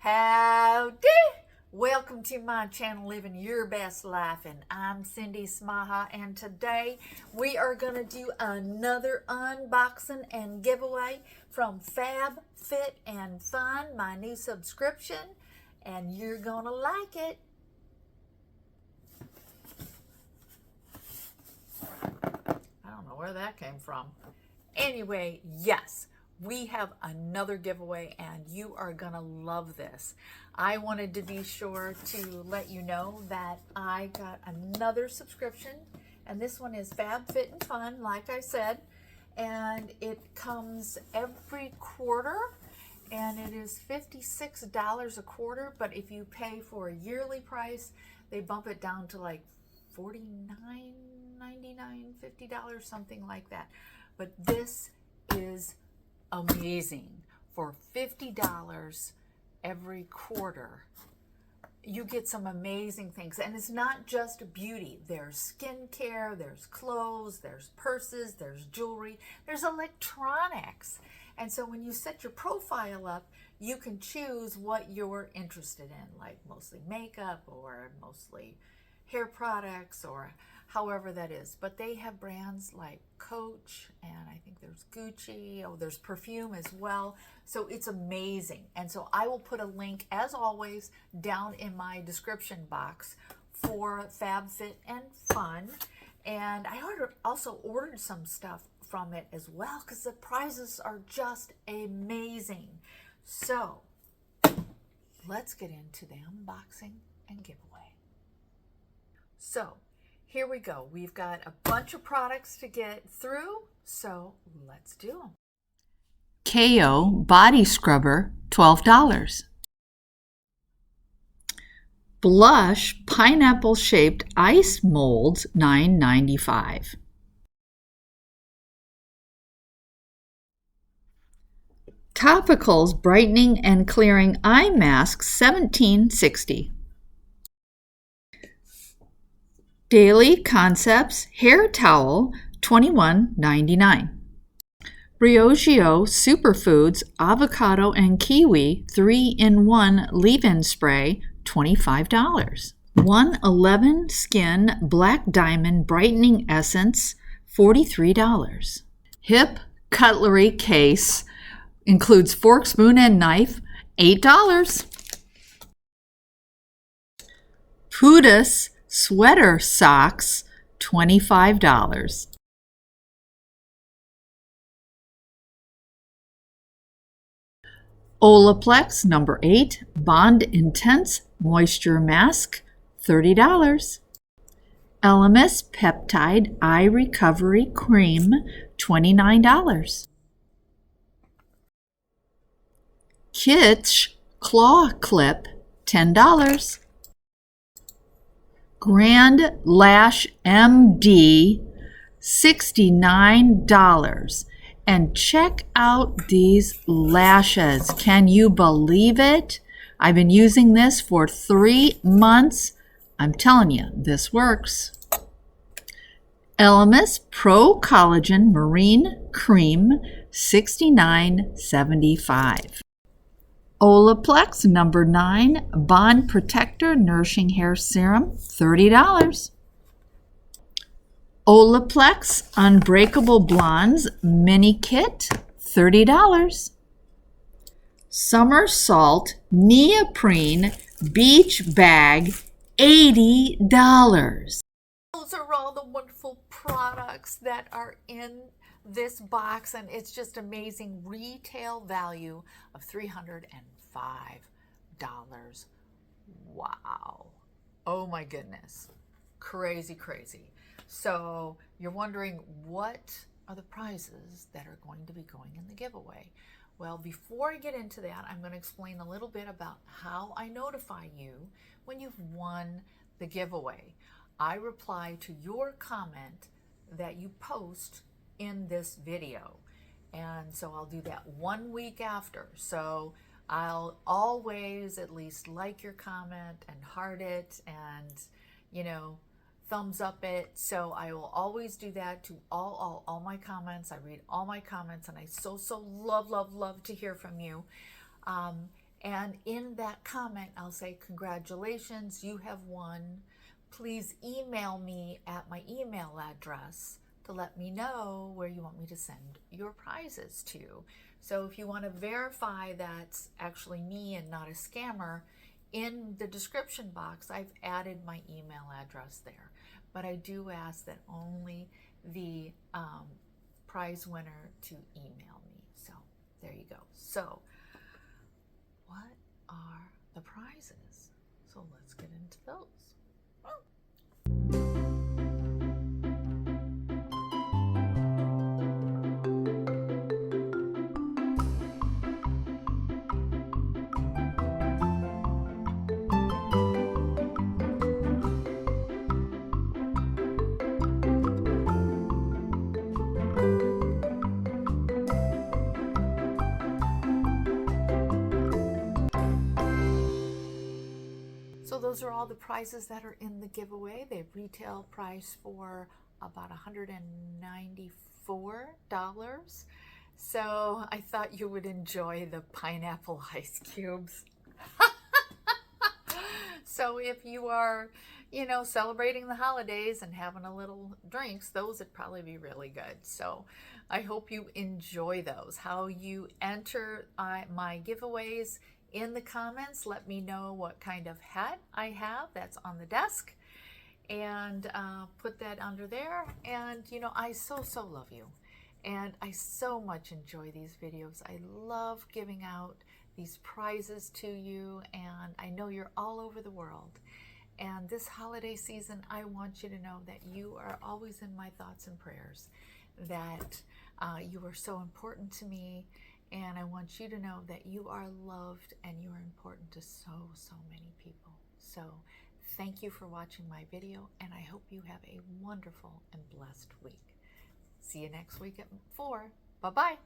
Howdy! Welcome to my channel, Living Your Best Life, and I'm Cindy Smaha, and today we are going to do another unboxing and giveaway from FABFITFUN, my new subscription, and you're going to like it. I don't know where that came from. Anyway, yes. We have another giveaway and you are gonna love this. I wanted to be sure to let you know that I got another subscription, and this one is FABFITFUN, like I said, and it comes every quarter and it is $56 a quarter, but if you pay for a yearly price, they bump it down to like $49.99, $50, something like that. But this is amazing. For $50 every quarter, you get some amazing things. And it's not just beauty. There's skincare, there's clothes, there's purses, there's jewelry, there's electronics. And so when you set your profile up, you can choose what you're interested in, like mostly makeup or mostly hair products or however that is. But they have brands like Coach, and I think there's Gucci. Oh, there's perfume as well. So it's amazing. And so I will put a link, as always, down in my description box for FABFITFUN. And I also ordered some stuff from it as well, because the prizes are just amazing. So let's get into the unboxing and giveaway. So here we go. We've got a bunch of products to get through, so let's do them. KO Body Scrubber, $12. Blush Pineapple-Shaped Ice Molds, $9.95. Topicals Brightening and Clearing Eye Masks, $17.60. Daily Concepts Hair Towel, $21.99. Briogeo Superfoods Avocado and Kiwi 3-in-1 Leave-In Spray, $25. 111 Skin Black Diamond Brightening Essence, $43. Hip Cutlery Case includes fork, spoon, and knife, $8. Pudis Sweater Socks, $25. Olaplex No. 8 Bond Intense Moisture Mask, $30. Elemis Peptide Eye Recovery Cream, $29. Kitsch Claw Clip, $10. Grand Lash MD, $69. And check out these lashes. Can you believe it? I've been using this for 3 months. I'm telling you, this works. Elemis Pro Collagen Marine Cream, $69.75. Olaplex No. 9 Bond Protector Nourishing Hair Serum, $30. Olaplex Unbreakable Blondes Mini Kit, $30. Summer Salt Neoprene Beach Bag, $80. Those are all the wonderful products that are in this box, and it's just amazing. Retail value of $305. Wow. Oh my goodness. Crazy, crazy. So you're wondering, what are the prizes that are going to be going in the giveaway? Well, before I get into that, I'm going to explain a little bit about how I notify you when you've won the giveaway. I reply to your comment that you post in this video, and so I'll do that 1 week after. So I'll always at least like your comment and heart it and, you know, thumbs up it. So I will always do that to all my comments. I read all my comments, and I so love to hear from you. And in that comment, I'll say, congratulations, you have won. Please email me at my email address to let me know where you want me to send your prizes to. So if you want to verify that's actually me and not a scammer, in the description box, I've added my email address there. But I do ask that only the prize winner to email me. So there you go. So what are the prizes? So let's get into those. So those are all the prizes that are in the giveaway. They retail price for about $194. So I thought you would enjoy the pineapple ice cubes. So if you are, you know, celebrating the holidays and having a little drinks, those would probably be really good. So I hope you enjoy those. How you enter my giveaways in the comments, let me know what kind of hat I have that's on the desk, and put that under there. And you know, I so love you, and I so much enjoy these videos. I love giving out these prizes to you, and I know you're all over the world. And this holiday season, I want you to know that you are always in my thoughts and prayers, that you are so important to me. And I want you to know that you are loved and you are important to so many people. So thank you for watching my video, and I hope you have a wonderful and blessed week. See you next week at 4. Bye-bye.